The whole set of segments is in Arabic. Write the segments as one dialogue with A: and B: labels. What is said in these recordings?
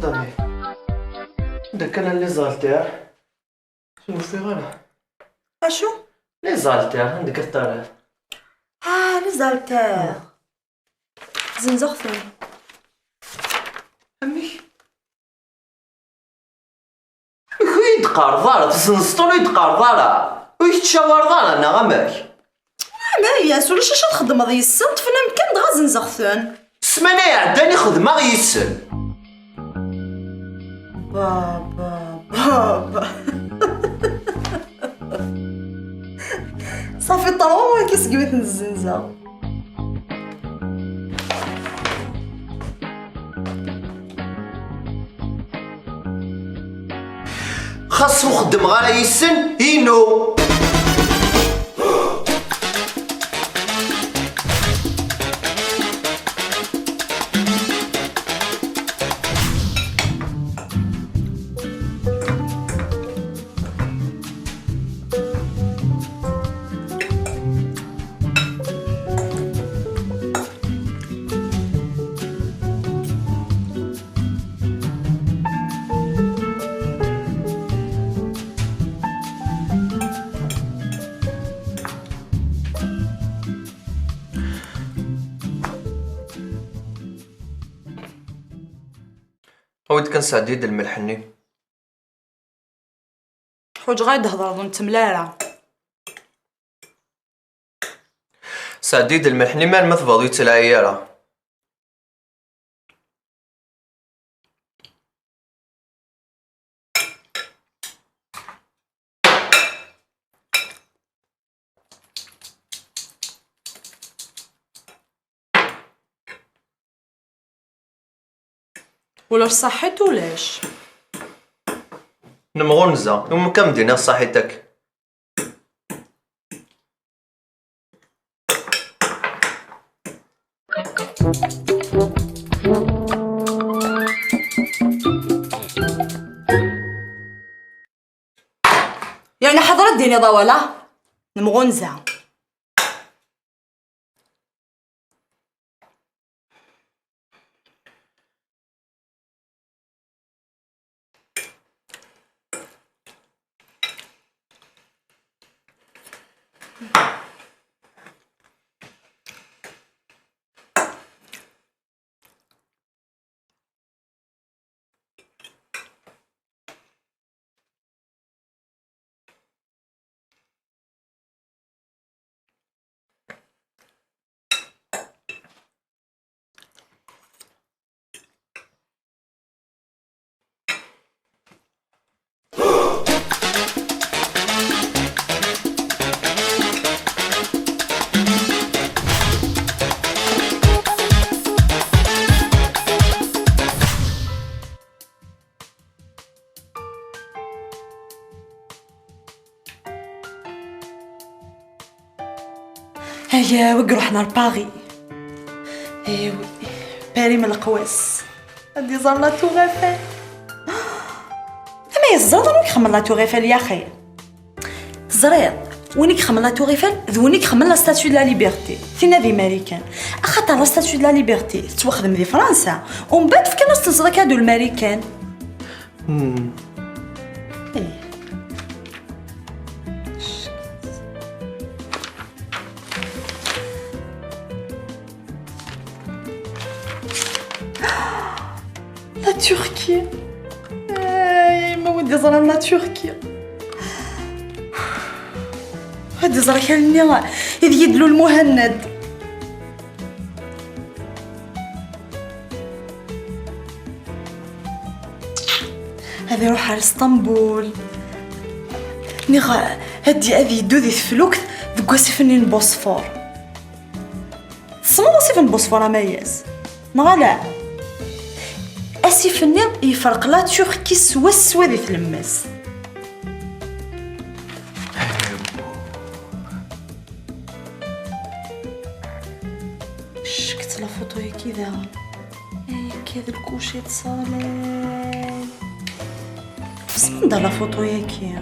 A: قدامي داك انا لي زالتير شنو في غير
B: اشو؟
A: لي زالتير عندك الطريق
B: لي زالتير زنزغتهم
A: امي يتقارض تسنسطو يتقارض ويتشاور انا غماك
B: ما ياس ولاش اش تخدم ضي السنت فينا مكان دغا زنزغتهم
A: السمانة عداني خدمة غيسن
B: بابا صافي طالما كيس قويت الزنزة
A: خاصو خدم غالا يسن ينو ويد كان سعديد الملحني
B: حوج غايد هضر ظن تملالة
A: سعديد الملحني ما المثبض يتلعيارة
B: ولاش صحيت ولاش
A: نمغنزة يوم كم دينا صحيتك
B: يعني حضرت ديني ضوالة نمغنزة هيا وقرو حنا لباغي ايوي باري من القواس هادي زار لا تور ايفل اما يزرد وين يخمر لا تور ايفل يا خي زريض وين يخمر لا تور ايفل ذوين يخمر لا ستاتيو دو لا ليبرتي فينا ذي ماريكان اخاطر لا ستاتيو دو لا ليبرتي تواخدم ذي فرنسا ومن بعد في كناس تنصدك هادو الماريكان ايه لا تركيا ما ودي زرا لا تركيا هادي زرا كان إذ يدلو المهند هذا يروح على اسطنبول نيغا هادي هذي يدو ذي فلوك ذك واسفني البوسفور تصمم وصيف البوسفور مايز نغلا اسيف النيل يفرق لا تركي سوا ذي تلمس شكت لا فوتو كذا كذا الكوشي تصالي بس من دار لا فوتو كي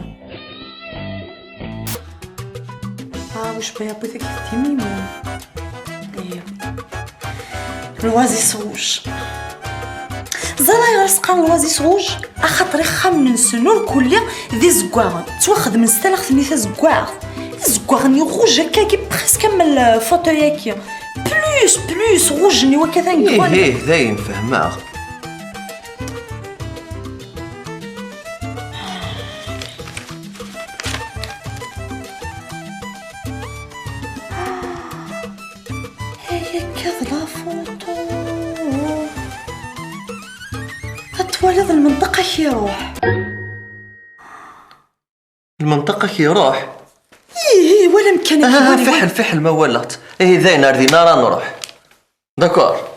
B: واش بيا بوثك تيميمو ايوا الوازي صوش زرا يرسقان الوازيس روج اخاطري خامن نسنو الكلية ذي زكواغن تواخد من ستالغ ثنيثة زكواغ زكواغني روج هكاكي بخيس كمل فوتوياكي بلوس روجني وكذا نكون
A: ايه ذاين فهماه.
B: هي كذا فوتو هتولد المنطقة كي يروح
A: المنطقة كي يروح
B: ايه ولا مكان
A: فحل ما ولات. ايه ذاين اردينا راه نروح داكور.